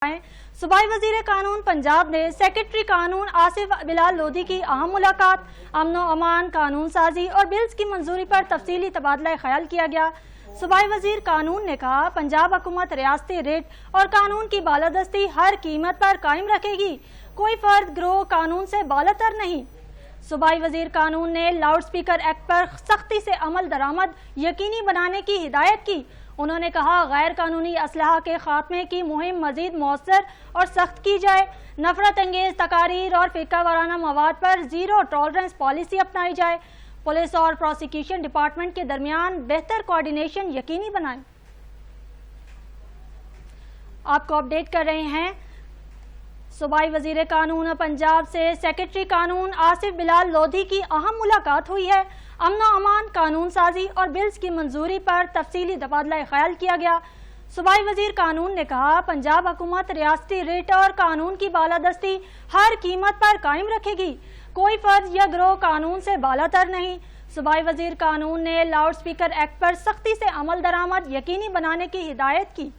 सूबाई वजीर कानून पंजाब ने सेक्रेटरी कानून आसिफ बिलाल लोधी की अहम मुलाकात। अमन व अमान, कानून साजी और बिल्स की मंजूरी पर तफसीली तबादला ख्याल किया गया। सूबाई वजीर कानून ने कहा, पंजाब हुकूमत रियासती रेट और कानून की बालादस्ती हर कीमत पर कायम रखेगी। कोई फर्द गिरोह कानून से बालातर नहीं। सूबाई वजीर कानून ने लाउड स्पीकर एक्ट पर सख्ती से अमल दरामद यकीनी बनाने की हिदायत की। उन्होंने कहा, गैर कानूनी असलहा के खात्मे की मुहिम मजीद मौसर और सख्त की जाए। नफरत अंगेज तकारीर और फिरका वाराना मवाद पर जीरो टॉलरेंस पॉलिसी अपनाई जाए। पुलिस और प्रोसिक्यूशन डिपार्टमेंट के दरमियान बेहतर कोऑर्डिनेशन यकीनी बनाए। आपको अपडेट कर रहे हैं। सूबाई वजीर कानून पंजाब से सेक्रेटरी कानून आसिफ बिलाल लोधी की अहम मुलाकात हुई है। अमन व अमान, कानून साजी और बिल्स की मंजूरी पर तफसीली तबादला ख्याल किया गया। सूबाई वजीर कानून ने कहा, पंजाब हुकूमत रियासती रेट और कानून की बालादस्ती हर कीमत पर कायम रखेगी। कोई फर्द या गिरोह कानून से बालातर नहीं। सूबाई वजीर कानून ने लाउड स्पीकर एक्ट पर सख्ती से अमल दरामद यकीनी बनाने की हिदायत की।